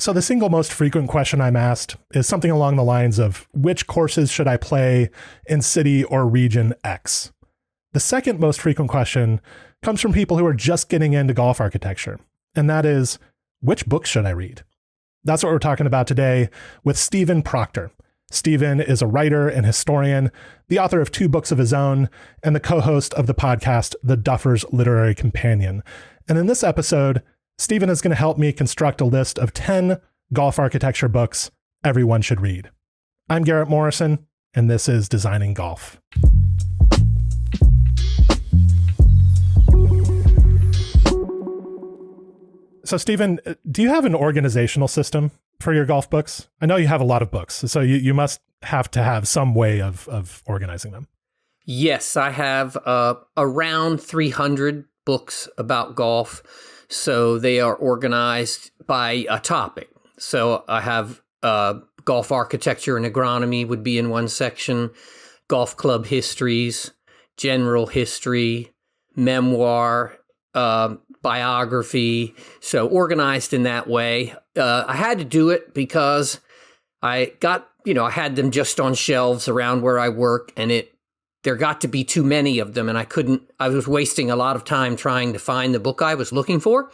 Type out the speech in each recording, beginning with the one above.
So the single most frequent question I'm asked is something along the lines of, which courses should I play in city or region X? The second most frequent question comes from people who are just getting into golf architecture, and that is, which books should I read? That's what we're talking about today with Stephen Proctor. Stephen is a writer and historian, the author of 2 books of his own, and the co-host of the podcast, The Duffer's Literary Companion. And in this episode, Stephen is going to help me construct a list of 10 golf architecture books everyone should read. I'm Garrett Morrison, and this is Designing Golf. So, Stephen, do you have an organizational system for your golf books? I know you have a lot of books, so you must have to have some way of organizing them. Yes, I have around 300 books about golf. So they are organized by a topic. So I have golf architecture and agronomy would be in one section, golf club histories, general history, memoir, biography. So organized in that way. I had to do it because I had them just on shelves around where I work, and there got to be too many of them, and I was wasting a lot of time trying to find the book I was looking for.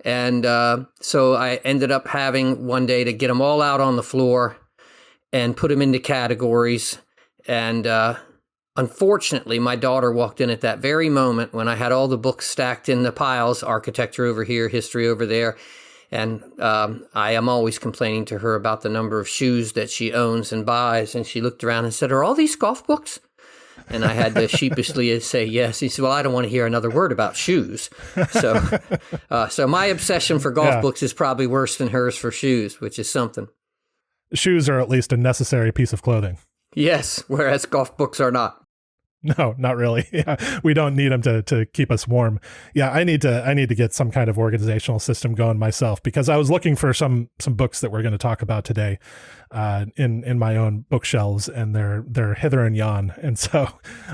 And so I ended up having one day to get them all out on the floor and put them into categories. And unfortunately, my daughter walked in at that very moment when I had all the books stacked in the piles, architecture over here, history over there. And I am always complaining to her about the number of shoes that she owns and buys. And she looked around and said, "Are all these golf books?" And I had to sheepishly say yes. He said, "Well, I don't want to hear another word about shoes." So my obsession for golf books is probably worse than hers for shoes, which is something. Shoes are at least a necessary piece of clothing. Yes, whereas golf books are not. No, not really. Yeah, we don't need them to keep us warm. Yeah, I need to get some kind of organizational system going myself, because I was looking for some books that we're going to talk about today in my own bookshelves, and they're hither and yon. And so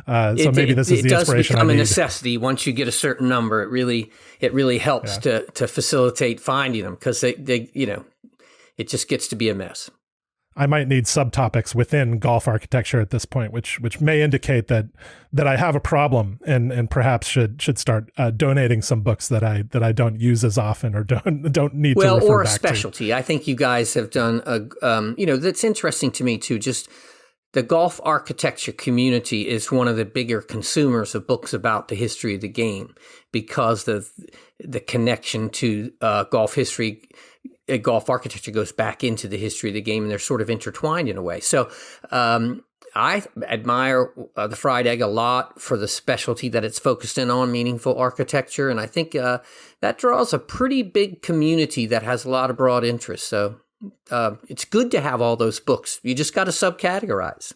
maybe this is the inspiration I need. It does become a necessity once you get a certain number. It really helps to facilitate finding them, because they it just gets to be a mess. I might need subtopics within golf architecture at this point, which may indicate that I have a problem and perhaps should start donating some books that I don't use as often or don't need to refer back to. Well, or a specialty. I think you guys have done that's interesting to me too. Just the golf architecture community is one of the bigger consumers of books about the history of the game, because of the connection to golf history. Golf architecture goes back into the history of the game, and they're sort of intertwined in a way. So I admire the Fried Egg a lot for the specialty that it's focused in on, meaningful architecture. And I think that draws a pretty big community that has a lot of broad interest. So it's good to have all those books. You just got to subcategorize.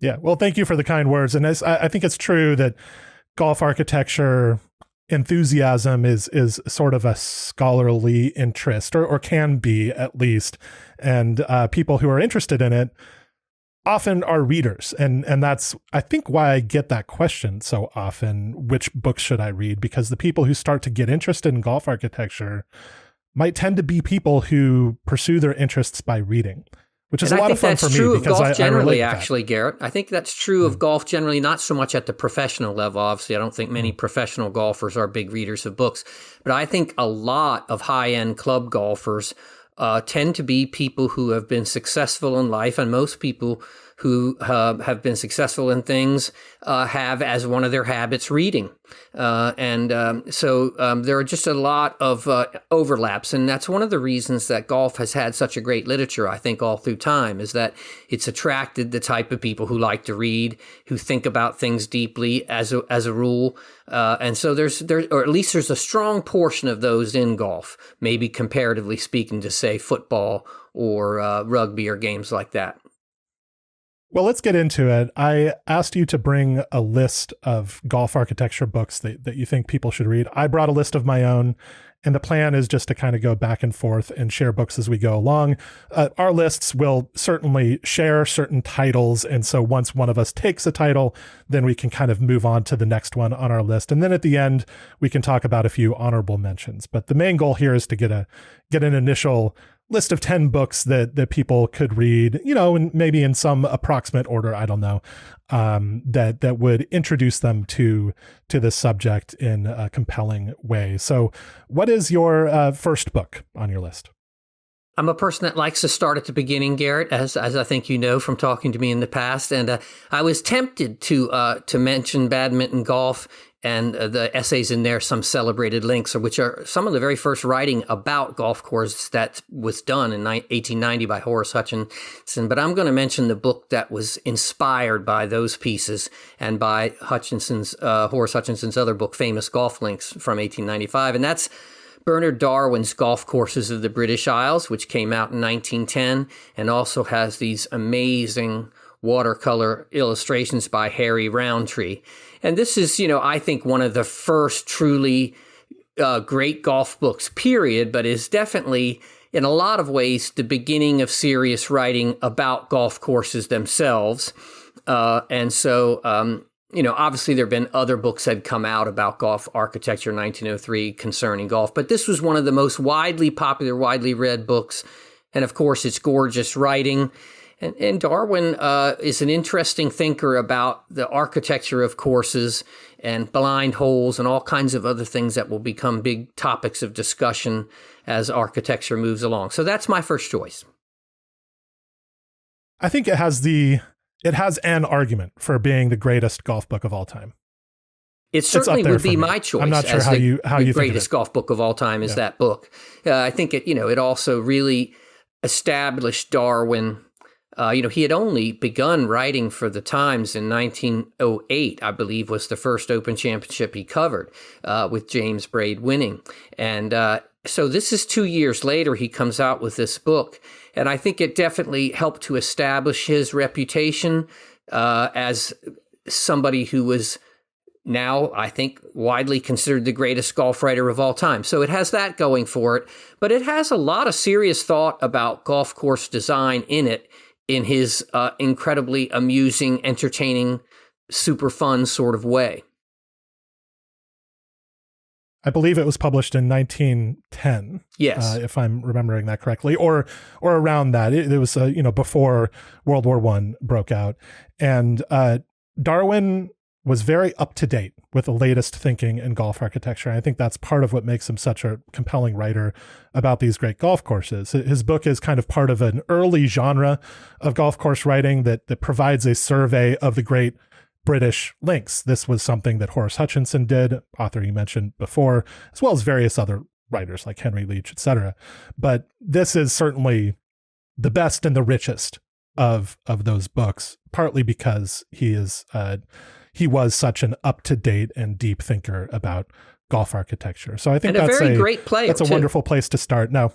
Yeah. Well, thank you for the kind words. And I think it's true that golf architecture enthusiasm is sort of a scholarly interest, or can be at least. And people who are interested in it often are readers. And that's, I think, why I get that question so often, which books should I read? Because the people who start to get interested in golf architecture might tend to be people who pursue their interests by reading, which is a lot of fun for me, because I relate to that. Actually, Garrett, I think that's true of golf generally, not so much at the professional level. Obviously, I don't think many professional golfers are big readers of books, but I think a lot of high-end club golfers tend to be people who have been successful in life, and most people who have been successful in things have as one of their habits reading. So there are just a lot of overlaps. And that's one of the reasons that golf has had such a great literature, I think, all through time, is that it's attracted the type of people who like to read, who think about things deeply as a rule. And so or at least there's a strong portion of those in golf, maybe comparatively speaking to, say, football or rugby or games like that. Well, let's get into it. I asked you to bring a list of golf architecture books that you think people should read. I brought a list of my own, and the plan is just to kind of go back and forth and share books as we go along. Our lists will certainly share certain titles, and so once one of us takes a title, then we can kind of move on to the next one on our list. And then at the end, we can talk about a few honorable mentions. But the main goal here is to get an initial list of 10 books that people could read, and maybe in some approximate order, I don't know, that would introduce them to this subject in a compelling way. So what is your first book on your list? I'm a person that likes to start at the beginning, Garrett, as I think you know from talking to me in the past. And I was tempted to mention badminton, golf, and the essays in there, Some Celebrated Links, which are some of the very first writing about golf courses that was done in 1890 by Horace Hutchinson. But I'm going to mention the book that was inspired by those pieces and by Horace Hutchinson's other book, Famous Golf Links, from 1895. And that's Bernard Darwin's Golf Courses of the British Isles, which came out in 1910 and also has these amazing watercolor illustrations by Harry Roundtree. And this is, I think one of the first truly great golf books, period, but is definitely in a lot of ways the beginning of serious writing about golf courses themselves. Obviously there have been other books that had come out about golf architecture in 1903 concerning golf, but this was one of the most widely popular, widely read books. And of course, it's gorgeous writing. And Darwin is an interesting thinker about the architecture of courses and blind holes and all kinds of other things that will become big topics of discussion as architecture moves along. So that's my first choice. I think it has an argument for being the greatest golf book of all time. It certainly would be my choice. I'm not sure how you think the greatest golf book of all time is that book. I think it also really established Darwin. He had only begun writing for the Times in 1908, I believe, was the first Open Championship he covered, with James Braid winning. And so this is 2 years later, he comes out with this book. And I think it definitely helped to establish his reputation as somebody who was now, I think, widely considered the greatest golf writer of all time. So it has that going for it. But it has a lot of serious thought about golf course design in it, in his incredibly amusing, entertaining, super fun sort of way. I believe it was published in 1910. Yes, if I'm remembering that correctly, or around that. It was before World War I broke out, and Darwin was very up to date with the latest thinking in golf architecture. And I think that's part of what makes him such a compelling writer about these great golf courses. His book is kind of part of an early genre of golf course writing that provides a survey of the great British links. This was something that Horace Hutchinson did, author you mentioned before, as well as various other writers like Henry Leach, etc. But this is certainly the best and the richest of those books, partly because he was such an up-to-date and deep thinker about golf architecture. So I think that's a great player. That's a wonderful place to start. Now,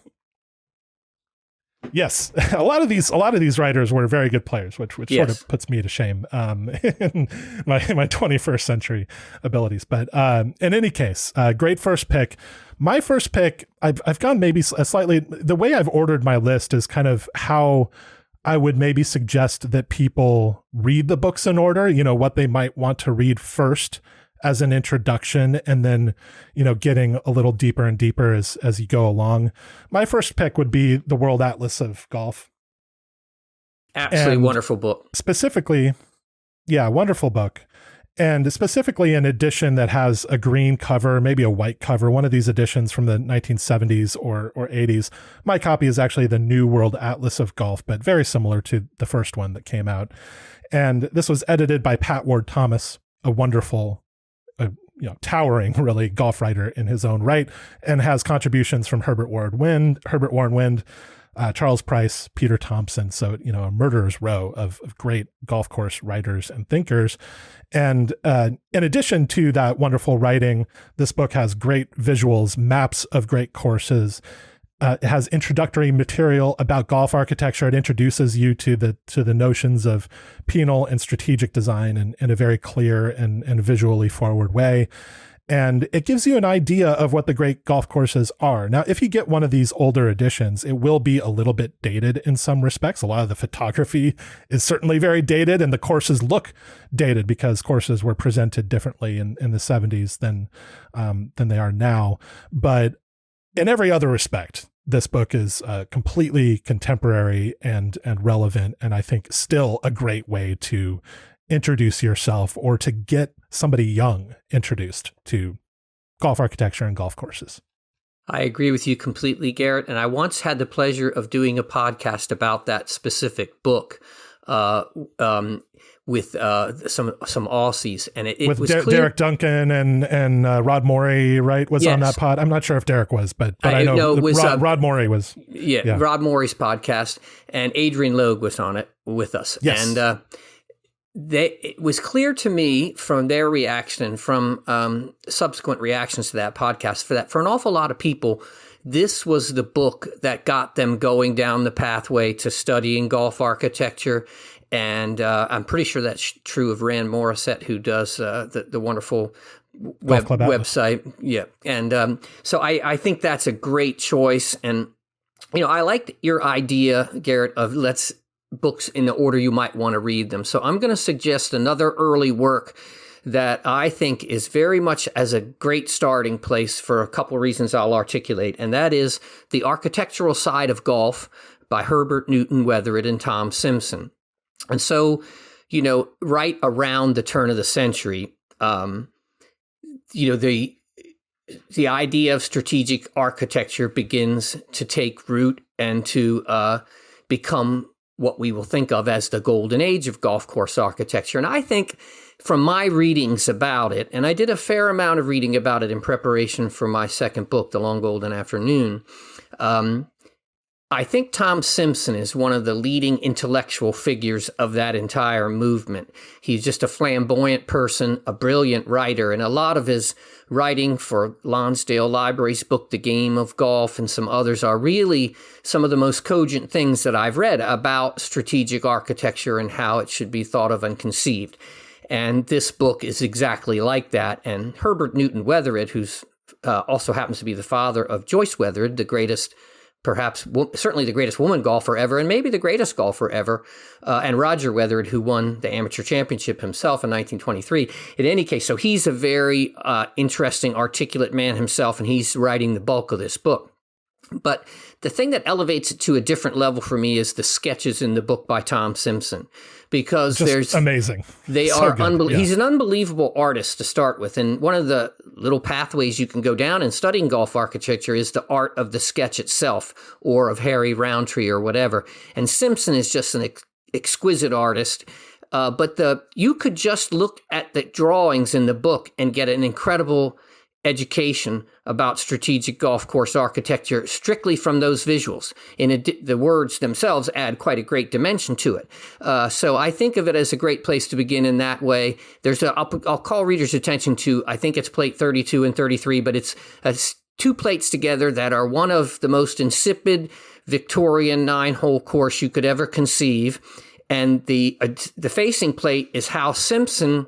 yes, a lot of these writers were very good players, which sort of puts me to shame in my 21st century abilities. But in any case, great first pick. My first pick, I've gone maybe a slightly, the way I've ordered my list is kind of how I would maybe suggest that people read the books in order, what they might want to read first as an introduction, and then, getting a little deeper and deeper as you go along. My first pick would be The World Atlas of Golf. Absolutely wonderful book. Specifically, wonderful book. And specifically an edition that has a green cover, maybe a white cover, one of these editions from the 1970s or 80s. My copy is actually the New World Atlas of Golf, but very similar to the first one that came out. And this was edited by Pat Ward Thomas, a wonderful, towering, really, golf writer in his own right, and has contributions from Herbert Warren Wind, Charles Price, Peter Thompson. So, a murderer's row of great golf course writers and thinkers. And in addition to that wonderful writing, this book has great visuals, maps of great courses. It has introductory material about golf architecture. It introduces you to the notions of penal and strategic design in a very clear and visually forward way. And it gives you an idea of what the great golf courses are. Now, if you get one of these older editions, it will be a little bit dated in some respects. A lot of the photography is certainly very dated, and the courses look dated because courses were presented differently in the 70s than they are now. But in every other respect, this book is completely contemporary and relevant, and I think still a great way to introduce yourself or to get somebody young introduced to golf architecture and golf courses. I agree with you completely, Garrett. And I once had the pleasure of doing a podcast about that specific book with some Aussies, and it was clear. Derek Duncan and Rod Morey, right, was on that pod. I'm not sure if Derek was, but I know it was, Rod Morey was. Yeah, Rod Morey's podcast, and Adrian Logue was on it with us. Yes. And it was clear to me from their reaction and from subsequent reactions to that podcast for an awful lot of people, this was the book that got them going down the pathway to studying golf architecture. And I'm pretty sure that's true of Rand Morissette, who does the wonderful website. Yeah. And so I think that's a great choice. And, I liked your idea, Garrett, of books in the order you might want to read them. So I'm going to suggest another early work that I think is very much as a great starting place for a couple of reasons I'll articulate. And that is The Architectural Side of Golf by Herbert, Newton, Wethered, and Tom Simpson. And so, right around the turn of the century, the idea of strategic architecture begins to take root and to become what we will think of as the golden age of golf course architecture. And I think from my readings about it, and I did a fair amount of reading about it in preparation for my second book, The Long Golden Afternoon, I think Tom Simpson is one of the leading intellectual figures of that entire movement. He's just a flamboyant person, a brilliant writer, and a lot of his writing for Lonsdale Library's book, The Game of Golf, and some others are really some of the most cogent things that I've read about strategic architecture and how it should be thought of and conceived. And this book is exactly like that. And Herbert Newton Wethered, who's also happens to be the father of Joyce Wethered, the greatest, perhaps certainly the greatest woman golfer ever, and maybe the greatest golfer ever, and Roger Wethered, who won the amateur championship himself in 1923. In any case, so he's a very interesting, articulate man himself, and he's writing the bulk of this book. But the thing that elevates it to a different level for me is the sketches in the book by Tom Simpson, because there's amazing. They so are unbelievable. Yeah. He's an unbelievable artist to start with, and one of the little pathways you can go down in studying golf architecture is the art of the sketch itself, or of Harry Roundtree or whatever. And Simpson is just an exquisite artist. But you could just look at the drawings in the book and get an incredible education about strategic golf course architecture strictly from those visuals. The words themselves add quite a great dimension to it. So I think of it as a great place to begin in that way. I'll call readers' attention to, I think it's plate 32 and 33, but it's two plates together that are one of the most insipid Victorian 9-hole course you could ever conceive. And the facing plate is how Simpson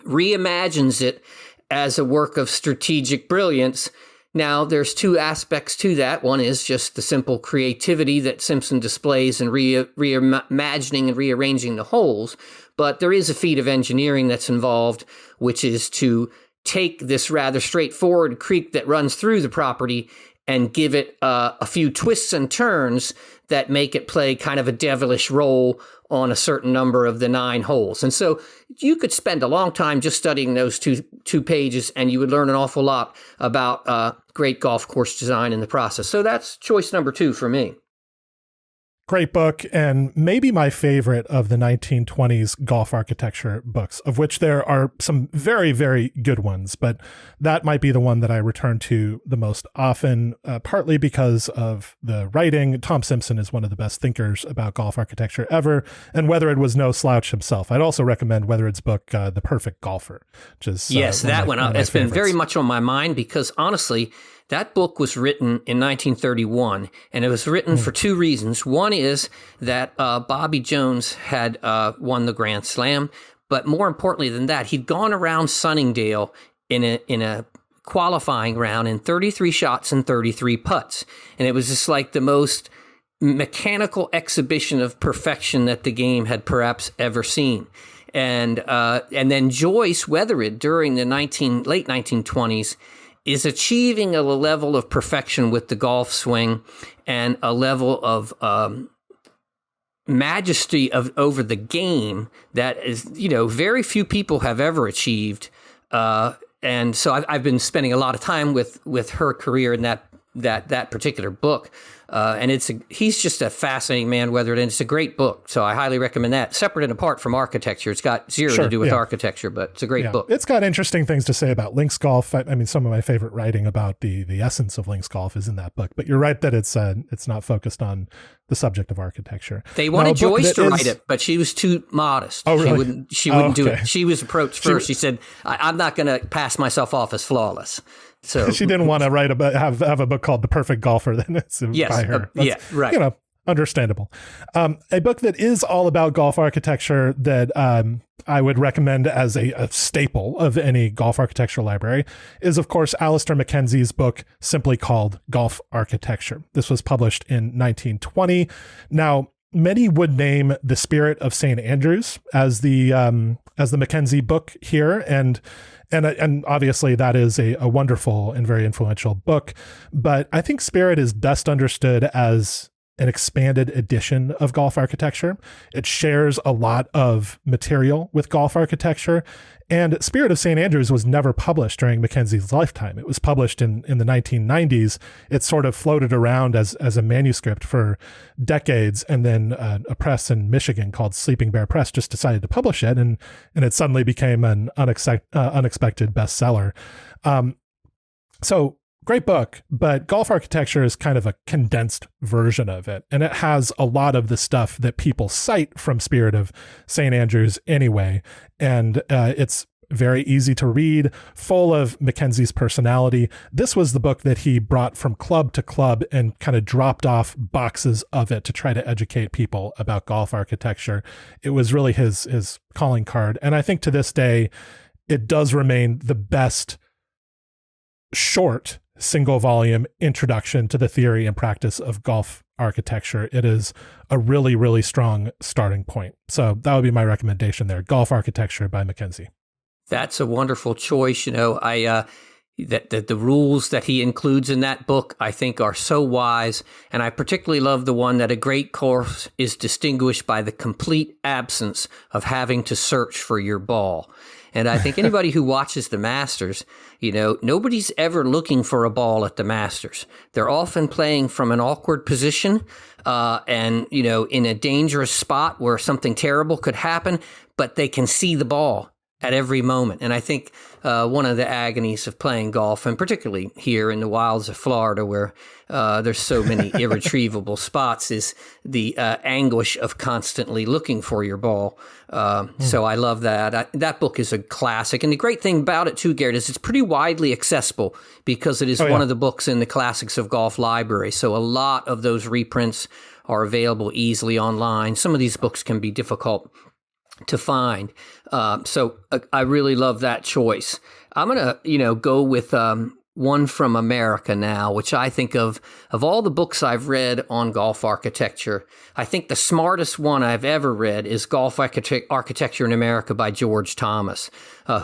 reimagines it as a work of strategic brilliance. Now, there's two aspects to that. One is just the simple creativity that Simpson displays in reimagining and rearranging the holes. But there is a feat of engineering that's involved, which is to take this rather straightforward creek that runs through the property and give it a few twists and turns that make it play kind of a devilish role on a certain number of the 9 holes. And so you could spend a long time just studying those two pages, and you would learn an awful lot about great golf course design in the process. So that's choice number 2 for me. Great book, and maybe my favorite of the 1920s golf architecture books, of which there are some very, very good ones, but that might be the one that I return to the most often, partly because of the writing. Tom Simpson is one of the best thinkers about golf architecture ever, and Wethered was no slouch himself. I'd also recommend Wethered's book, The Perfect Golfer, which is that one. It's been very much on my mind because, honestly, that book was written in 1931, and it was written for 2 reasons. One is that Bobby Jones had won the Grand Slam, but more importantly than that, he'd gone around Sunningdale in a qualifying round in 33 shots and 33 putts, and it was just like the most mechanical exhibition of perfection that the game had perhaps ever seen. And then Joyce Wethered during the late 1920s is achieving a level of perfection with the golf swing and a level of majesty over the game that is, very few people have ever achieved. And so I've been spending a lot of time with her career in that particular book. And he's just a fascinating man, Wethered, and it's a great book. So I highly recommend that. Separate and apart from architecture. It's got zero to do with architecture, but it's a great book. It's got interesting things to say about links golf. I mean, some of my favorite writing about the essence of links golf is in that book. But you're right that it's not focused on the subject of architecture. They wanted Joyce to write it, but she was too modest. Oh, really? She wouldn't do it. She was approached first. She said, I'm not going to pass myself off as flawless. So she didn't want to have a book called The Perfect Golfer. Then it's by her. Right. Understandable. A book that is all about golf architecture that I would recommend as a staple of any golf architecture library is, of course, Alister MacKenzie's book simply called Golf Architecture. This was published in 1920. Now, many would name The Spirit of St. Andrews as the MacKenzie book here, and obviously that is a wonderful and very influential book. But I think Spirit is best understood as an expanded edition of golf architecture. It shares a lot of material with golf architecture. And Spirit of St. Andrews was never published during MacKenzie's lifetime. It was published in the 1990s. It sort of floated around as a manuscript for decades. And then a press in Michigan called Sleeping Bear Press just decided to publish it. And it suddenly became an unexpected bestseller. So great book, but Golf Architecture is kind of a condensed version of it. And it has a lot of the stuff that people cite from Spirit of St. Andrews anyway. And it's very easy to read, full of MacKenzie's personality. This was the book that he brought from club to club and kind of dropped off boxes of it to try to educate people about golf architecture. It was really his calling card. And I think to this day, it does remain the best short single volume introduction to the theory and practice of golf architecture. It is a really, really strong starting point. So that would be my recommendation there. Golf Architecture by MacKenzie. That's a wonderful choice. That the rules that he includes in that book, I think, are so wise. And I particularly love the one that a great course is distinguished by the complete absence of having to search for your ball. And I think anybody who watches the Masters, nobody's ever looking for a ball at the Masters. They're often playing from an awkward position and, in a dangerous spot where something terrible could happen, but they can see the ball at every moment. And I think one of the agonies of playing golf, and particularly here in the wilds of Florida where there's so many irretrievable spots, is the anguish of constantly looking for your ball. So I love that. That book is a classic. And the great thing about it too, Garrett, is it's pretty widely accessible because it is one of the books in the Classics of Golf library. So a lot of those reprints are available easily online. Some of these books can be difficult to find. So I really love that choice. I'm going to, go with one from America now, which I think of all the books I've read on golf architecture, I think the smartest one I've ever read is Golf Architecture in America by George Thomas,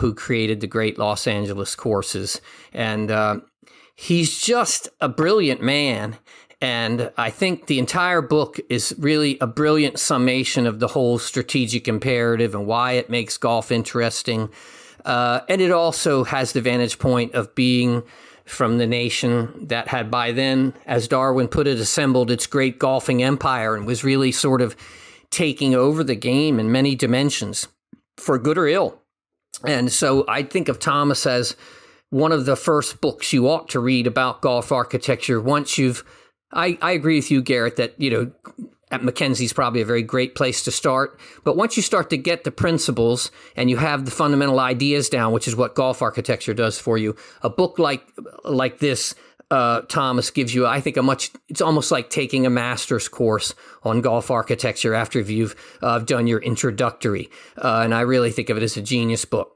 who created the great Los Angeles courses. And he's just a brilliant man. And I think the entire book is really a brilliant summation of the whole strategic imperative and why it makes golf interesting. And it also has the vantage point of being from the nation that had by then, as Darwin put it, assembled its great golfing empire and was really sort of taking over the game in many dimensions, for good or ill. And so I think of Thomas as one of the first books you ought to read about golf architecture once you've I agree with you, Garrett, that, at MacKenzie's probably a very great place to start. But once you start to get the principles and you have the fundamental ideas down, which is what golf architecture does for you, a book like this, Thomas gives you, I think, it's almost like taking a master's course on golf architecture after you've done your introductory. And I really think of it as a genius book.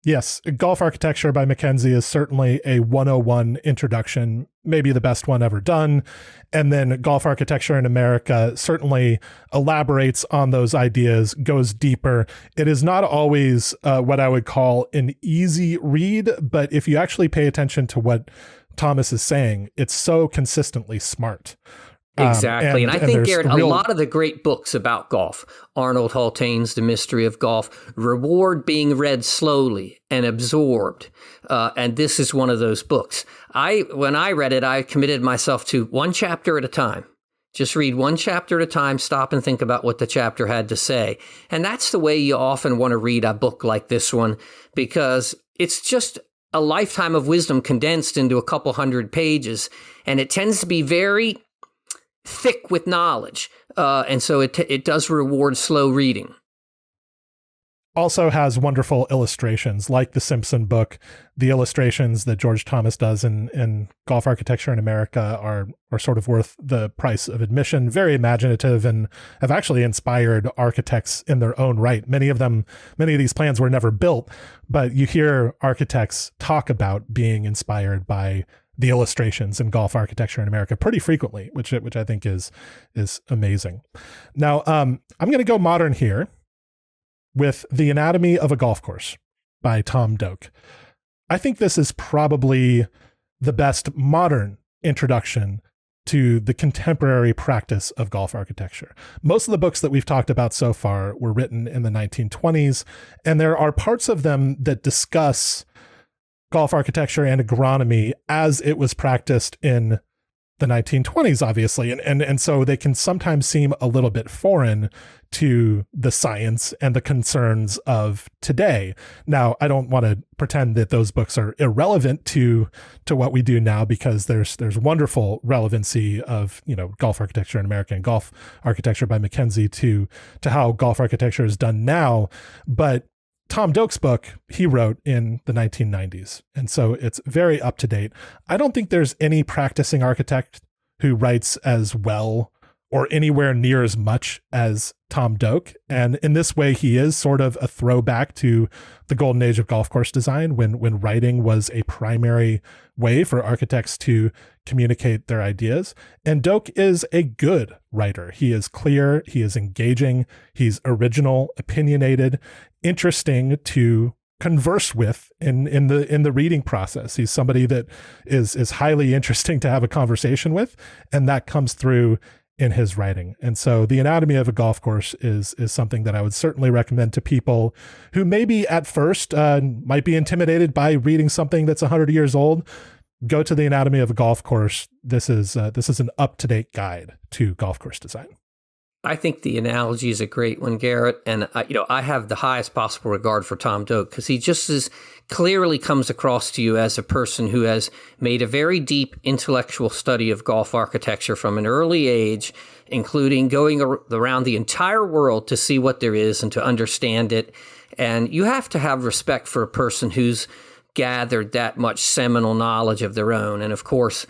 Yes, Golf Architecture by MacKenzie is certainly a 101 introduction, maybe the best one ever done. And then Golf Architecture in America certainly elaborates on those ideas, goes deeper. It is not always what I would call an easy read, but if you actually pay attention to what Thomas is saying, it's so consistently smart. Exactly. And I think, Garrett, a lot of the great books about golf, Arnold Haltane's The Mystery of Golf, reward being read slowly and absorbed. And this is one of those books. When I read it, I committed myself to one chapter at a time. Just read one chapter at a time, stop and think about what the chapter had to say. And that's the way you often want to read a book like this one, because it's just a lifetime of wisdom condensed into a couple hundred pages. And it tends to be very thick with knowledge. And so it does reward slow reading. Also has wonderful illustrations, like the Simpson book. The illustrations that George Thomas does in Golf Architecture in America are sort of worth the price of admission. Very imaginative and have actually inspired architects in their own right. Many of these plans were never built, but you hear architects talk about being inspired by the illustrations in Golf Architecture in America pretty frequently, which I think is amazing. Now, I'm going to go modern here with The Anatomy of a Golf Course by Tom Doak. I think this is probably the best modern introduction to the contemporary practice of golf architecture. Most of the books that we've talked about so far were written in the 1920s, and there are parts of them that discuss golf architecture and agronomy as it was practiced in the 1920s, obviously. And so they can sometimes seem a little bit foreign to the science and the concerns of today. Now, I don't want to pretend that those books are irrelevant to what we do now, because there's wonderful relevancy of, golf architecture in America and Golf Architecture by MacKenzie to how golf architecture is done now. But Tom Doak's book, he wrote in the 1990s, and so it's very up to date. I don't think there's any practicing architect who writes as well or anywhere near as much as Tom Doak. And in this way, he is sort of a throwback to the golden age of golf course design, when writing was a primary way for architects to communicate their ideas. And Doak is a good writer. He is clear, he is engaging, he's original, opinionated, interesting to converse with in the reading process. He's somebody that is highly interesting to have a conversation with, and that comes through in his writing. And so The Anatomy of a Golf Course is something that I would certainly recommend to people who maybe at first might be intimidated by reading something that's 100 years old. Go to The Anatomy of a Golf Course. This is an up-to-date guide to golf course design. I think the analogy is a great one, Garrett. And I have the highest possible regard for Tom Doak, because he just as clearly comes across to you as a person who has made a very deep intellectual study of golf architecture from an early age, including going around the entire world to see what there is and to understand it. And you have to have respect for a person who's gathered that much seminal knowledge of their own. And of course,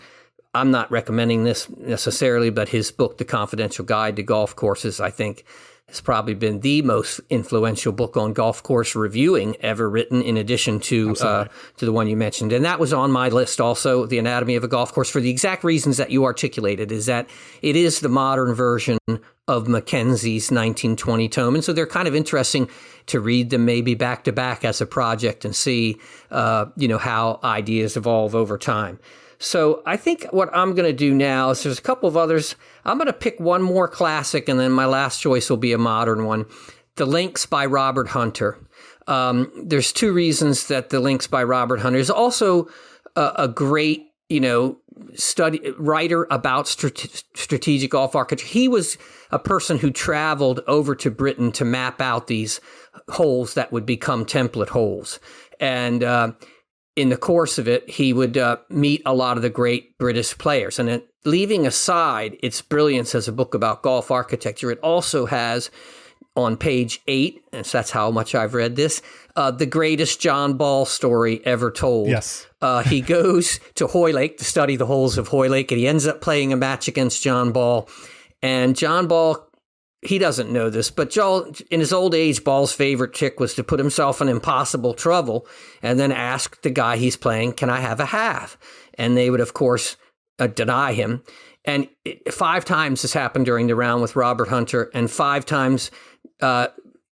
I'm not recommending this necessarily, but his book, The Confidential Guide to Golf Courses, I think has probably been the most influential book on golf course reviewing ever written, in addition to the one you mentioned. And that was on my list also, The Anatomy of a Golf Course, for the exact reasons that you articulated, is that it is the modern version of MacKenzie's 1920 tome. And so they're kind of interesting to read them maybe back to back as a project and see, how ideas evolve over time. So I think what I'm going to do now is, there's a couple of others. I'm going to pick one more classic, and then my last choice will be a modern one. The Links by Robert Hunter. There's two reasons that The Links by Robert Hunter is also a great, writer about strategic golf architecture. He was a person who traveled over to Britain to map out these holes that would become template holes. And in the course of it, he would meet a lot of the great British players. And then, leaving aside its brilliance as a book about golf architecture, it also has, on page 8, and so that's how much I've read this, the greatest John Ball story ever told. Yes. He goes to Hoylake to study the holes of Hoylake, and he ends up playing a match against John Ball. And John Ball he doesn't know this, but Joel, in his old age, Ball's favorite trick was to put himself in impossible trouble and then ask the guy he's playing, "Can I have a half?" And they would, of course, deny him. And 5 times this happened during the round with Robert Hunter, and 5 times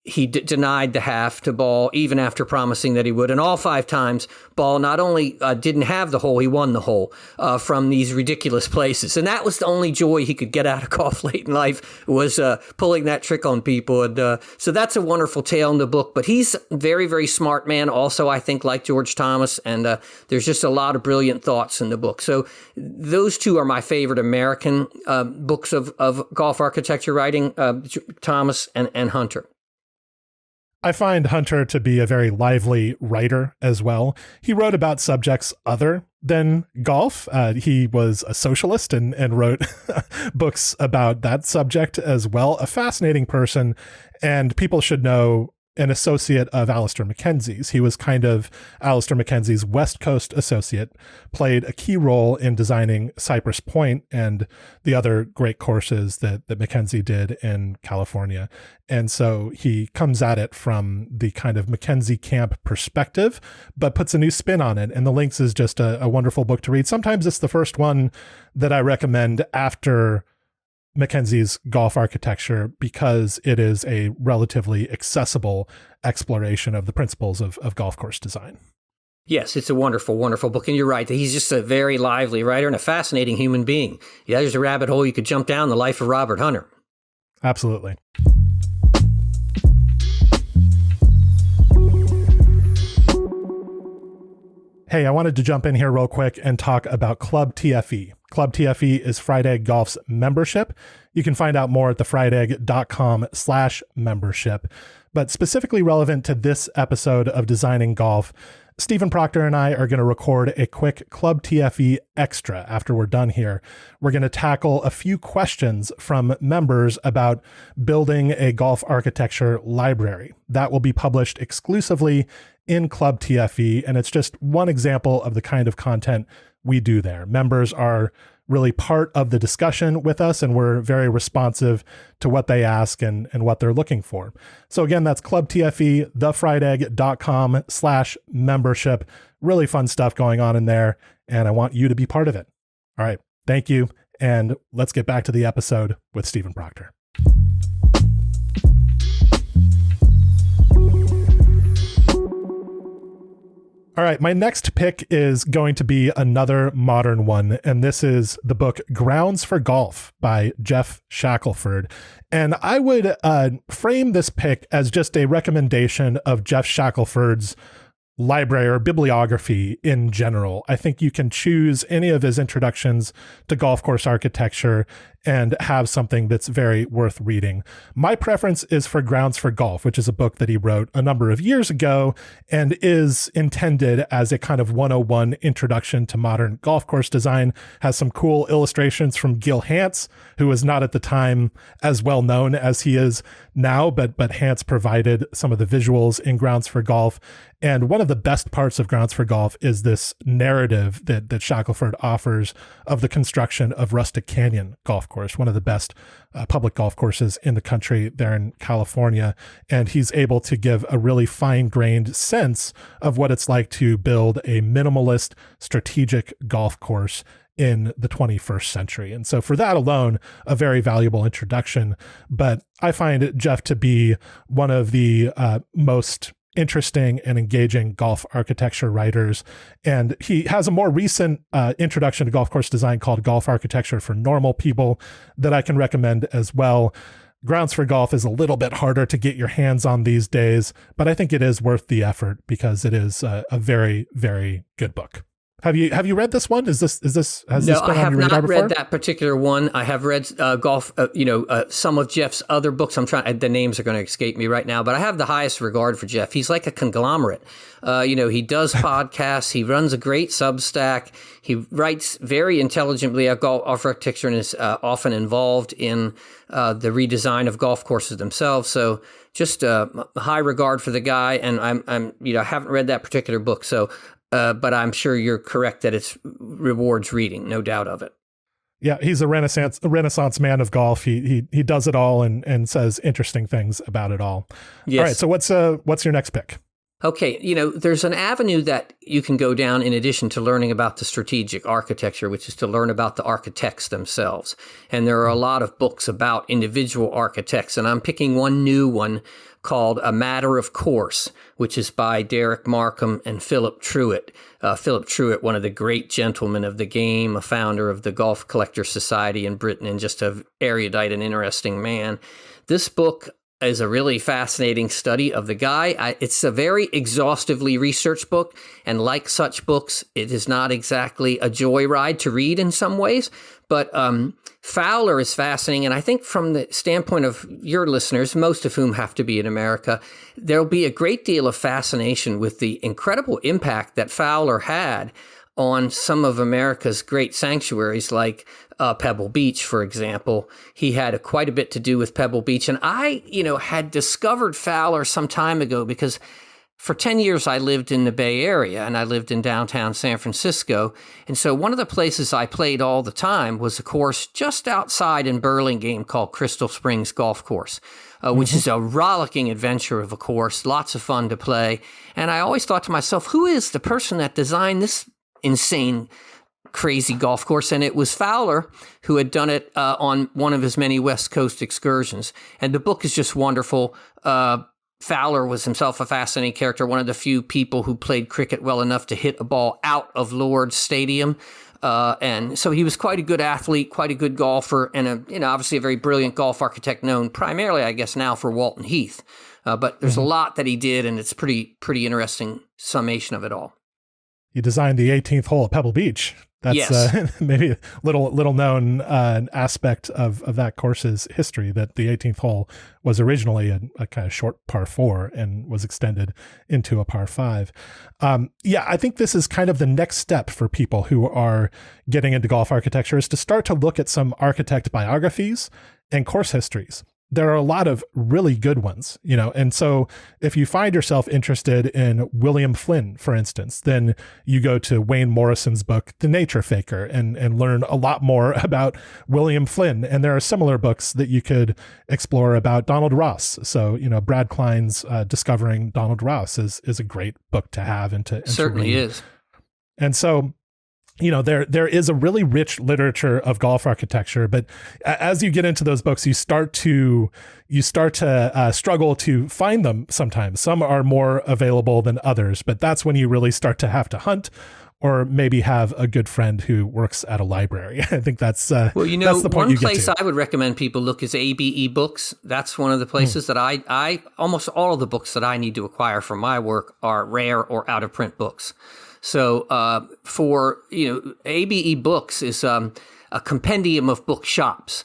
he denied the half to Ball, even after promising that he would. And all 5 times, Ball not only didn't have the hole, he won the hole from these ridiculous places. And that was the only joy he could get out of golf late in life, was pulling that trick on people. And so that's a wonderful tale in the book. But he's a very, very smart man also, I think, like George Thomas. And there's just a lot of brilliant thoughts in the book. So those 2 are my favorite American books of golf architecture writing, Thomas and Hunter. I find Hunter to be a very lively writer as well. He wrote about subjects other than golf. He was a socialist and wrote books about that subject as well. A fascinating person, and people should know, an associate of Alister MacKenzie's. He was kind of Alister MacKenzie's West Coast associate, played a key role in designing Cypress Point and the other great courses that MacKenzie did in California. And so he comes at it from the kind of MacKenzie camp perspective, but puts a new spin on it. And The Links is just a wonderful book to read. Sometimes it's the first one that I recommend after MacKenzie's golf architecture, because it is a relatively accessible exploration of the principles of golf course design. Yes, it's a wonderful, wonderful book. And you're right. He's just a very lively writer and a fascinating human being. Yeah, there's a rabbit hole you could jump down, the life of Robert Hunter. Absolutely. Hey, I wanted to jump in here real quick and talk about Club TFE. Club TFE is Fried Egg Golf's membership. You can find out more at thefriedegg.com/membership. But specifically relevant to this episode of Designing Golf, Stephen Proctor and I are going to record a quick Club TFE extra after we're done here. We're going to tackle a few questions from members about building a golf architecture library. That will be published exclusively in Club TFE, and it's just one example of the kind of content we do there. Members are really part of the discussion with us, and we're very responsive to what they ask and what they're looking for. So again, that's Club TFE, thefriedegg.com/membership. Really fun stuff going on in there, and I want you to be part of it. All right, thank you, and let's get back to the episode with Stephen Proctor. All right, my next pick is going to be another modern one, and this is the book Grounds for Golf by Geoff Shackelford. And I would frame this pick as just a recommendation of Geoff Shackelford's library or bibliography in general. I think you can choose any of his introductions to golf course architecture and have something that's very worth reading. My preference is for Grounds for Golf, which is a book that he wrote a number of years ago and is intended as a kind of 101 introduction to modern golf course design. Has some cool illustrations from Gil Hance, who was not at the time as well known as he is now, but Hance provided some of the visuals in Grounds for Golf. And one of the best parts of Grounds for Golf is this narrative that Shackelford offers of the construction of Rustic Canyon Golf Course, one of the best public golf courses in the country there in California. And he's able to give a really fine-grained sense of what it's like to build a minimalist, strategic golf course in the 21st century. And so for that alone, a very valuable introduction. But I find Geoff to be one of the most interesting and engaging golf architecture writers. And he has a more recent introduction to golf course design called Golf Architecture for Normal People that I can recommend as well. Grounds for Golf is a little bit harder to get your hands on these days, but I think it is worth the effort because it is a very, very good book. Have you read this one? Has this been No, I on have your radar not before? read that particular one. I have read golf, some of Geoff's other books. I'm trying; the names are going to escape me right now, but I have the highest regard for Geoff. He's like a conglomerate. He does podcasts. He runs a great Substack. He writes very intelligently about golf architecture and is often involved in the redesign of golf courses themselves. So just high regard for the guy. And I haven't read that particular book, so. But I'm sure you're correct that it rewards reading, no doubt of it. Yeah, he's a Renaissance man of golf. He does it all and says interesting things about it all. Yes. All right, so what's your next pick? Okay, there's an avenue that you can go down in addition to learning about the strategic architecture, which is to learn about the architects themselves. And there are a lot of books about individual architects, and I'm picking one new one called A Matter of Course, which is by Derek Markham and Philip Truitt. Philip Truitt, one of the great gentlemen of the game, a founder of the Golf Collectors Society in Britain, and just an erudite and interesting man. This book is a really fascinating study of the guy. It's a very exhaustively researched book, and like such books, it is not exactly a joyride to read in some ways, but Fowler is fascinating, and I think from the standpoint of your listeners, most of whom have to be in America, there'll be a great deal of fascination with the incredible impact that Fowler had on some of America's great sanctuaries, like Pebble Beach, for example. He had quite a bit to do with Pebble Beach. And I, had discovered Fowler some time ago because for 10 years I lived in the Bay Area and I lived in downtown San Francisco. And so one of the places I played all the time was a course just outside in Burlingame called Crystal Springs Golf Course, which is a rollicking adventure of a course, lots of fun to play. And I always thought to myself, who is the person that designed this insane, crazy golf course? And it was Fowler who had done it on one of his many West Coast excursions. And the book is just wonderful. Fowler was himself a fascinating character, one of the few people who played cricket well enough to hit a ball out of Lord's Stadium. And so he was quite a good athlete, quite a good golfer, and obviously a very brilliant golf architect, known primarily, I guess, now for Walton Heath. But there's a lot that he did, and it's pretty interesting summation of it all. He designed the 18th hole at Pebble Beach. That's yes. Maybe a little known aspect of that course's history, that the 18th hole was originally a kind of short par 4 and was extended into a par 5. I think this is kind of the next step for people who are getting into golf architecture, is to start to look at some architect biographies and course histories. There are a lot of really good ones, and so if you find yourself interested in William Flynn, for instance, then you go to Wayne Morrison's book, The Nature Faker, and learn a lot more about William Flynn. And there are similar books that you could explore about Donald Ross. So, Brad Klein's Discovering Donald Ross is a great book to have and to certainly read. Is. And so, there is a really rich literature of golf architecture, but as you get into those books, you start to struggle to find them sometimes. Some are more available than others, but that's when you really start to have to hunt, or maybe have a good friend who works at a library. I think that's that's the point one you get place to. I would recommend people look is ABE Books. That's one of the places that I almost all of the books that I need to acquire for my work are rare or out of print books. So for ABE Books is a compendium of bookshops,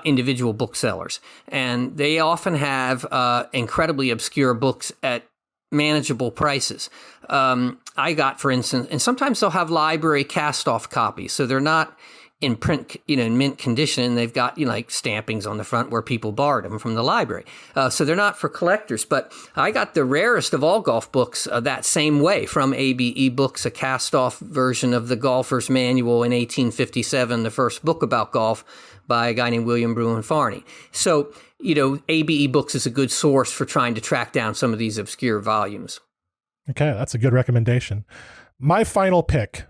individual booksellers, and they often have incredibly obscure books at manageable prices. I got, for instance, and sometimes they'll have library cast-off copies, so they're not in print, in mint condition. They've got, like stampings on the front where people borrowed them from the library. So they're not for collectors, but I got the rarest of all golf books that same way from ABE Books, a cast-off version of the Golfer's Manual in 1857, the first book about golf by a guy named William Bruin Farney. So, ABE Books is a good source for trying to track down some of these obscure volumes. Okay, that's a good recommendation. My final pick,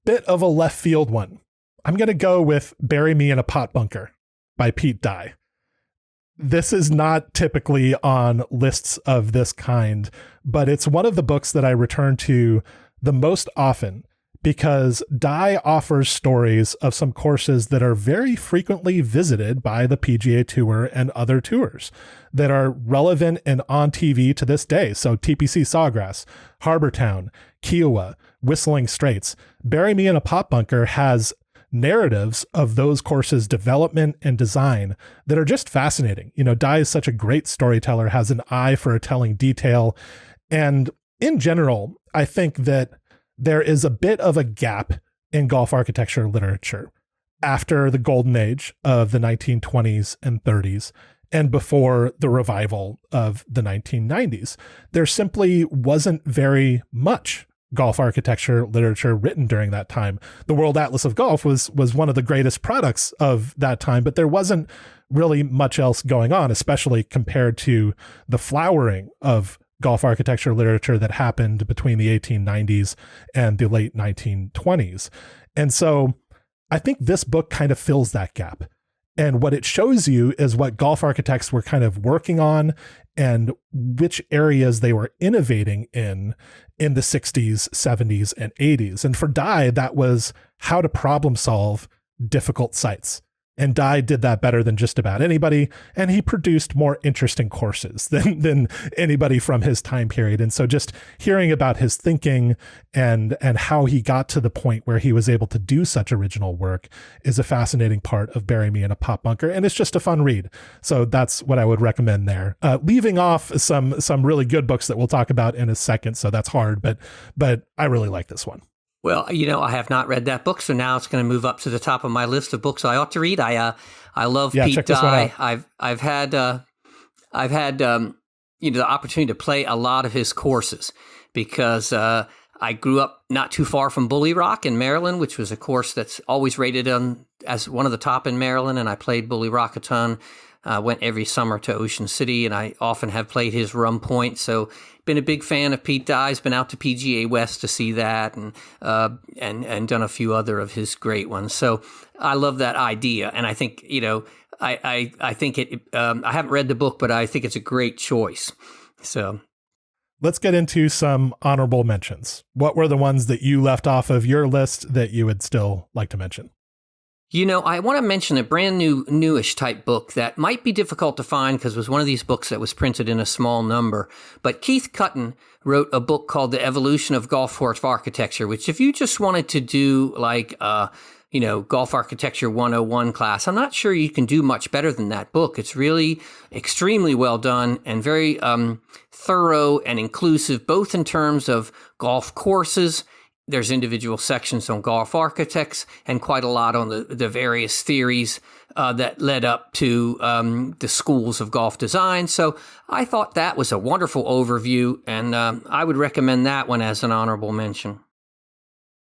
bit of a left field one. I'm going to go with Bury Me in a Pot Bunker by Pete Dye. This is not typically on lists of this kind, but it's one of the books that I return to the most often because Dye offers stories of some courses that are very frequently visited by the PGA Tour and other tours that are relevant and on TV to this day. So TPC Sawgrass, Harbor Town, Kiowa, Whistling Straits. Bury Me in a Pot Bunker has narratives of those courses' development and design that are just fascinating. Dye is such a great storyteller, has an eye for telling detail. And in general, I think that there is a bit of a gap in golf architecture literature after the golden age of the 1920s and 30s and before the revival of the 1990s. There simply wasn't very much golf architecture literature written during that time. The World Atlas of Golf was one of the greatest products of that time, but there wasn't really much else going on, especially compared to the flowering of golf architecture literature that happened between the 1890s and the late 1920s. And so I think this book kind of fills that gap. And what it shows you is what golf architects were kind of working on and which areas they were innovating in the 60s, 70s, and 80s. And for Dye, that was how to problem solve difficult sites. And Dye did that better than just about anybody. And he produced more interesting courses than anybody from his time period. And so just hearing about his thinking and how he got to the point where he was able to do such original work is a fascinating part of Bury Me in a Pop Bunker. And it's just a fun read. So that's what I would recommend there. Leaving off some really good books that we'll talk about in a second. So that's hard, but I really like this one. Well, I have not read that book, so now it's going to move up to the top of my list of books I ought to read. I love Pete Dye. I've had the opportunity to play a lot of his courses because I grew up not too far from Bully Rock in Maryland, which was a course that's always rated as one of the top in Maryland, and I played Bully Rock a ton. Went every summer to Ocean City, and I often have played his Rum Point. So, been a big fan of Pete Dye's. Been out to PGA West to see that, and done a few other of his great ones. So, I love that idea, and I think I think it. I haven't read the book, but I think it's a great choice. So, let's get into some honorable mentions. What were the ones that you left off of your list that you would still like to mention? I want to mention a brand newish type book that might be difficult to find because it was one of these books that was printed in a small number. But Keith Cutton wrote a book called The Evolution of Golf Course Architecture, which if you just wanted to do like, Golf Architecture 101 class, I'm not sure you can do much better than that book. It's really extremely well done and very thorough and inclusive, both in terms of golf courses. There's individual sections on golf architects and quite a lot on the various theories that led up to the schools of golf design. So I thought that was a wonderful overview, and I would recommend that one as an honorable mention.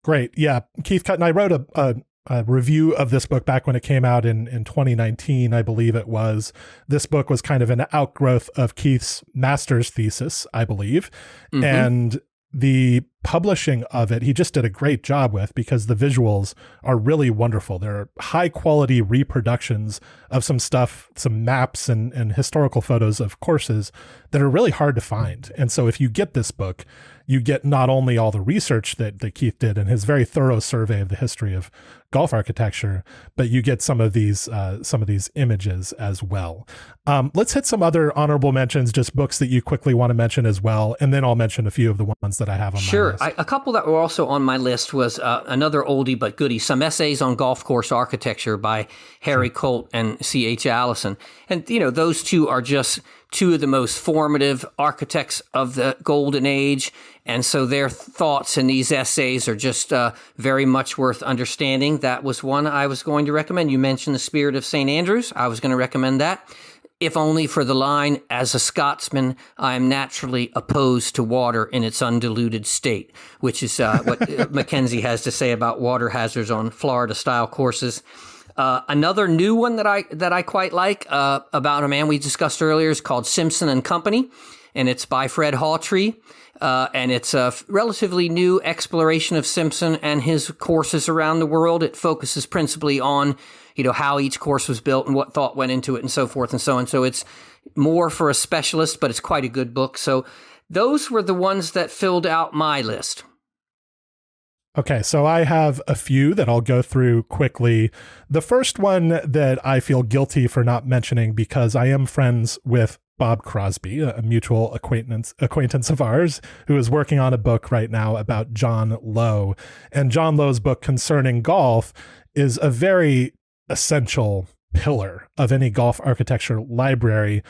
Great. Yeah. Keith Cutton, I wrote a review of this book back when it came out in 2019, I believe it was. This book was kind of an outgrowth of Keith's master's thesis, I believe. Mm-hmm. And the publishing of it, he just did a great job with because the visuals are really wonderful. They're high quality reproductions of some stuff, some maps and historical photos of courses that are really hard to find. And so if you get this book, you get not only all the research that Keith did in his very thorough survey of the history of golf architecture, but you get some of these images as well. Let's hit some other honorable mentions, just books that you quickly want to mention as well, and then I'll mention a few of the ones that I have on my list. A couple that were also on my list was another oldie but goodie, Some Essays on Golf Course Architecture by Harry Colt and C.H. Allison. And, those two are just two of the most formative architects of the golden age. And so their thoughts in these essays are just very much worth understanding. That was one I was going to recommend. You mentioned The Spirit of St. Andrews. I was going to recommend that, if only for the line, as a Scotsman, I am naturally opposed to water in its undiluted state, which is what MacKenzie has to say about water hazards on Florida-style courses. Another new one that I quite like about a man we discussed earlier is called Simpson and Company, and it's by Fred Hawtree. And it's a relatively new exploration of Simpson and his courses around the world. It focuses principally on, how each course was built and what thought went into it and so forth and so on. So it's more for a specialist, but it's quite a good book. So those were the ones that filled out my list. Okay, so I have a few that I'll go through quickly. The first one that I feel guilty for not mentioning because I am friends with Bob Crosby, a mutual acquaintance of ours, who is working on a book right now about John Lowe. And John Lowe's book concerning golf is a very essential pillar of any golf architecture library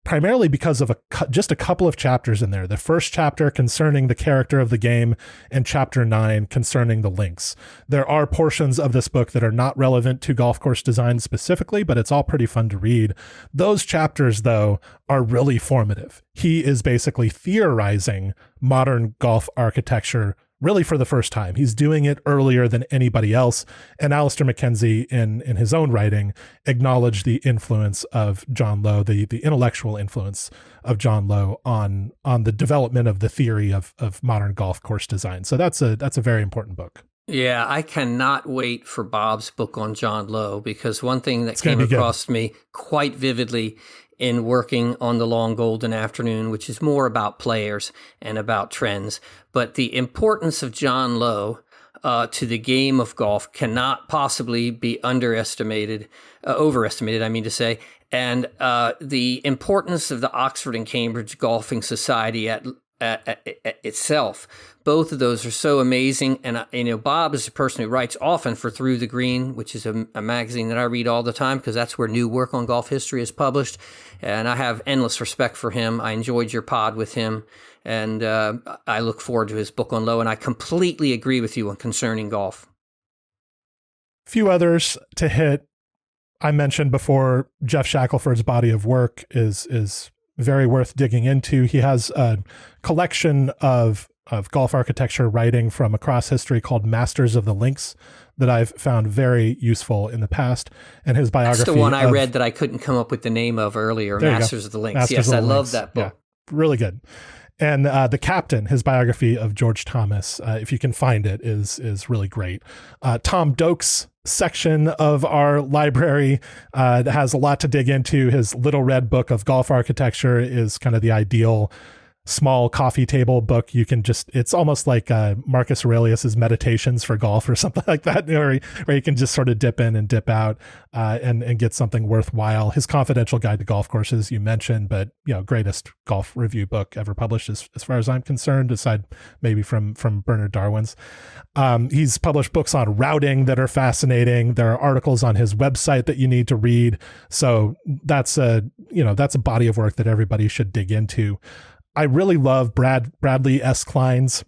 primarily because of just a couple of chapters in there. The first chapter concerning the character of the game, and chapter 9 concerning the links. There are portions of this book that are not relevant to golf course design specifically, but it's all pretty fun to read. Those chapters, though, are really formative. He is basically theorizing modern golf architecture really for the first time. He's doing it earlier than anybody else. And Alister MacKenzie, in his own writing, acknowledged the influence of John Lowe, the intellectual influence of John Lowe on the development of the theory of modern golf course design. So that's a very important book. Yeah, I cannot wait for Bob's book on John Lowe, because one thing that came across me quite vividly in working on The Long Golden Afternoon, which is more about players and about trends, but the importance of John Lowe to the game of golf cannot possibly be overestimated, I mean to say, and the importance of the Oxford and Cambridge Golfing Society at itself. Both of those are so amazing. And, Bob is a person who writes often for Through the Green, which is a magazine that I read all the time because that's where new work on golf history is published. And I have endless respect for him. I enjoyed your pod with him. And I look forward to his book on Lowe. And I completely agree with you on concerning golf. A few others to hit. I mentioned before, Geoff Shackelford's body of work is very worth digging into. He has a collection of golf architecture writing from across history called Masters of the Links that I've found very useful in the past. And his biography. That's the one I read that I couldn't come up with the name of earlier, Masters of the Links. Yes, I love that book. Yeah, really good. And The Captain, his biography of George Thomas, if you can find it, is really great. Tom Doak's section of our library that has a lot to dig into. His Little Red Book of Golf Architecture is kind of the ideal small coffee table book. You can it's almost like Marcus Aurelius's Meditations for Golf or something like that, where you can just sort of dip in and dip out and get something worthwhile. His Confidential Guide to Golf Courses, you mentioned, but greatest golf review book ever published as far as I'm concerned, aside maybe from Bernard Darwin's. He's published books on routing that are fascinating. There are articles on his website that you need to read. So that's a body of work that everybody should dig into. I really love Brad Klein's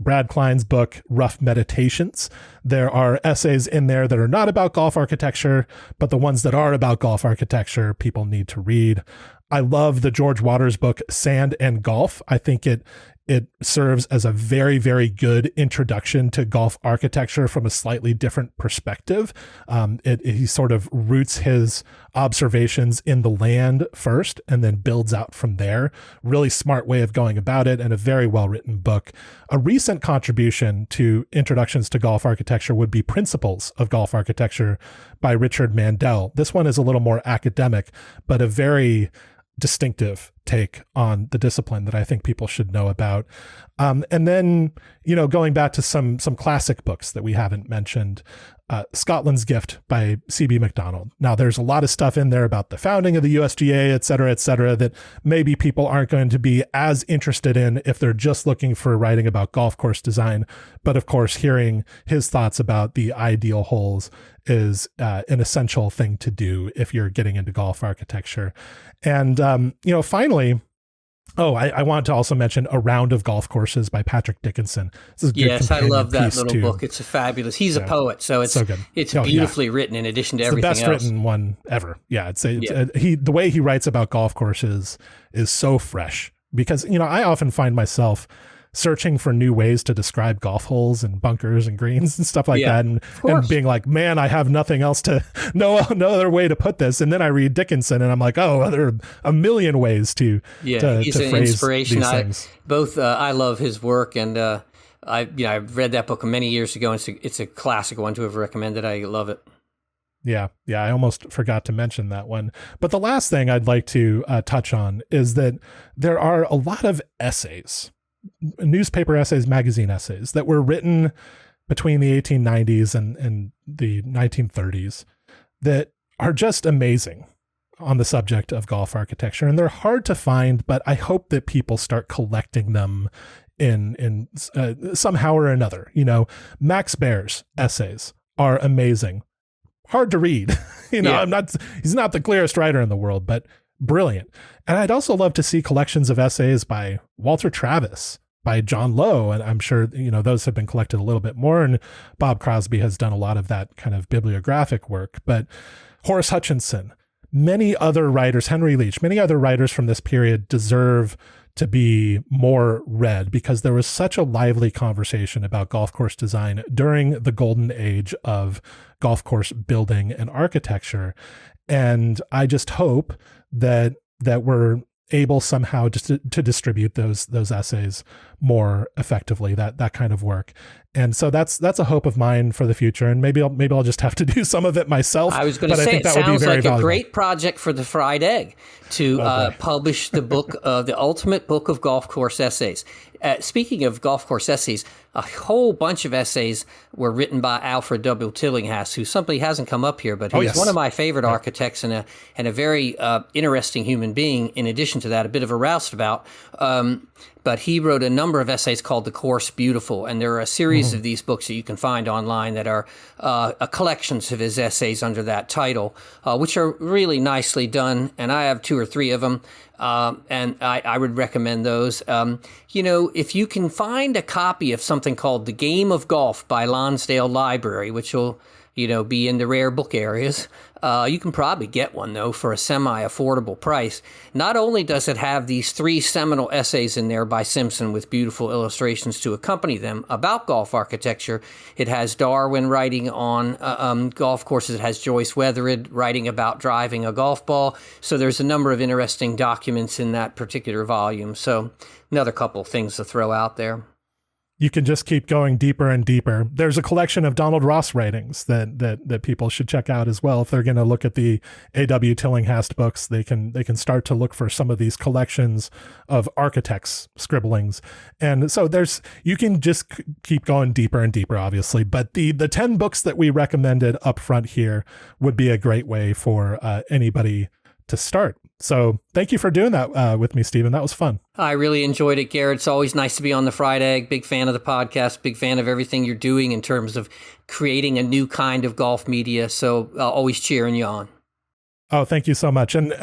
book, Rough Meditations. There are essays in there that are not about golf architecture, but the ones that are about golf architecture, people need to read. I love the George Waters book, Sand and Golf. I think it serves as a very, very good introduction to golf architecture from a slightly different perspective. He sort of roots his observations in the land first and then builds out from there. Really smart way of going about it, and a very well-written book. A recent contribution to introductions to golf architecture would be Principles of Golf Architecture by Richard Mandel. This one is a little more academic, but a very distinctive take on the discipline that I think people should know about. And then, going back to some classic books that we haven't mentioned, Scotland's Gift by C.B. Macdonald. Now, there's a lot of stuff in there about the founding of the USGA, et cetera, that maybe people aren't going to be as interested in if they're just looking for writing about golf course design. But of course, hearing his thoughts about the ideal holes is an essential thing to do if you're getting into golf architecture. And, finally, I wanted to also mention A Round of Golf Courses by Patrick Dickinson. Yes, I love that little book. It's a fabulous. He's a poet, so it's so good. It's beautifully written in addition to everything else. The best written one ever. Yeah, the way he writes about golf courses is so fresh, because I often find myself searching for new ways to describe golf holes and bunkers and greens and stuff like that. And being like, man, I have nothing else no other way to put this. And then I read Dickinson and I'm like, oh, there are a million ways to he's to an phrase inspiration. These things. I love his work, and I read that book many years ago. And it's a classic one to have recommended. I love it. Yeah, I almost forgot to mention that one. But the last thing I'd like to touch on is that there are a lot of essays, newspaper essays, magazine essays that were written between the 1890s and the 1930s that are just amazing on the subject of golf architecture. And they're hard to find, but I hope that people start collecting them in somehow or another. Max Baer's essays are amazing. Hard to read. He's not the clearest writer in the world, but brilliant. And I'd also love to see collections of essays by Walter Travis, by John Lowe. And I'm sure, those have been collected a little bit more. And Bob Crosby has done a lot of that kind of bibliographic work. But Horace Hutchinson, many other writers, Henry Leach, many other writers from this period deserve to be more read, because there was such a lively conversation about golf course design during the golden age of golf course building and architecture. And I just hope that we're able somehow just to distribute those essays more effectively, that kind of work. And so that's a hope of mine for the future. And maybe I'll just have to do some of it myself. I was going to say, it sounds like a great project for the Fried Egg to publish the book, the ultimate book of golf course essays. Speaking of golf course essays, a whole bunch of essays were written by Alfred W. Tillinghast, who simply hasn't come up here, but he's one of my favorite architects and a very interesting human being. In addition to that, a bit of a roustabout. But he wrote a number of essays called The Course Beautiful, and there are a series of these books that you can find online that are collections of his essays under that title, which are really nicely done, and I have 2 or 3 of them, and I would recommend those. If you can find a copy of something called The Game of Golf by Lonsdale Library, which will be in the rare book areas. You can probably get one, though, for a semi-affordable price. Not only does it have these 3 seminal essays in there by Simpson with beautiful illustrations to accompany them about golf architecture, it has Darwin writing on golf courses. It has Joyce Wethered writing about driving a golf ball. So there's a number of interesting documents in that particular volume. So another couple of things to throw out there. You can just keep going deeper and deeper. There's a collection of Donald Ross writings that people should check out as well. If they're going to look at the A.W. Tillinghast books, they can start to look for some of these collections of architects' scribblings. And so you can just keep going deeper and deeper, obviously. But the 10 books that we recommended up front here would be a great way for anybody to start. So thank you for doing that with me, Stephen. That was fun. I really enjoyed it, Garrett. It's always nice to be on the Fried Egg. Big fan of the podcast, big fan of everything you're doing in terms of creating a new kind of golf media. So always cheering you on. Oh, thank you so much. And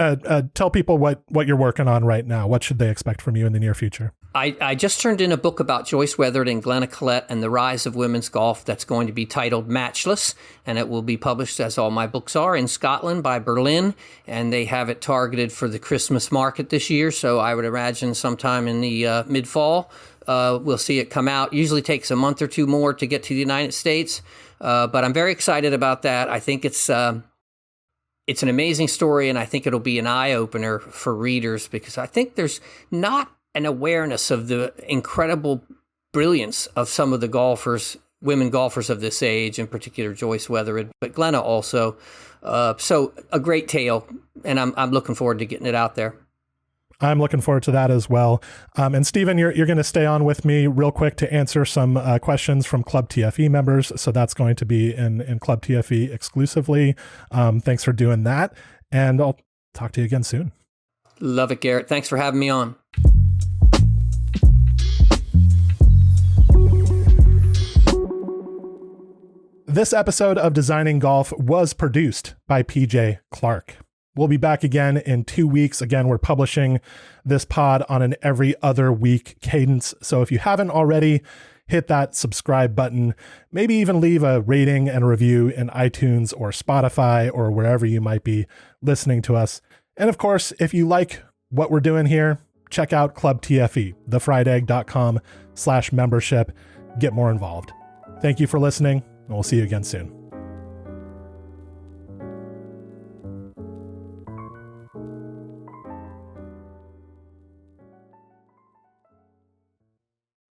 tell people what you're working on right now. What should they expect from you in the near future? I just turned in a book about Joyce Wethered and Glenna Collette and the rise of women's golf that's going to be titled Matchless, and it will be published, as all my books are, in Scotland by Berlin, and they have it targeted for the Christmas market this year, so I would imagine sometime in the mid-fall we'll see it come out. Usually takes a month or 2 more to get to the United States, but I'm very excited about that. I think it's an amazing story, and I think it'll be an eye-opener for readers, because I think there's not an awareness of the incredible brilliance of some of the golfers, women golfers of this age, in particular Joyce Wethered, but Glenna also. So a great tale, and I'm looking forward to getting it out there. I'm looking forward to that as well. And Stephen, you're going to stay on with me real quick to answer some questions from Club TFE members. So that's going to be in Club TFE exclusively. Thanks for doing that. And I'll talk to you again soon. Love it, Garrett. Thanks for having me on. This episode of Designing Golf was produced by PJ Clark. We'll be back again in 2 weeks. Again, we're publishing this pod on an every other week cadence. So if you haven't already, hit that subscribe button. Maybe even leave a rating and review in iTunes or Spotify or wherever you might be listening to us. And of course, if you like what we're doing here, check out Club TFE, thefriedegg.com/membership. Get more involved. Thank you for listening, and we'll see you again soon.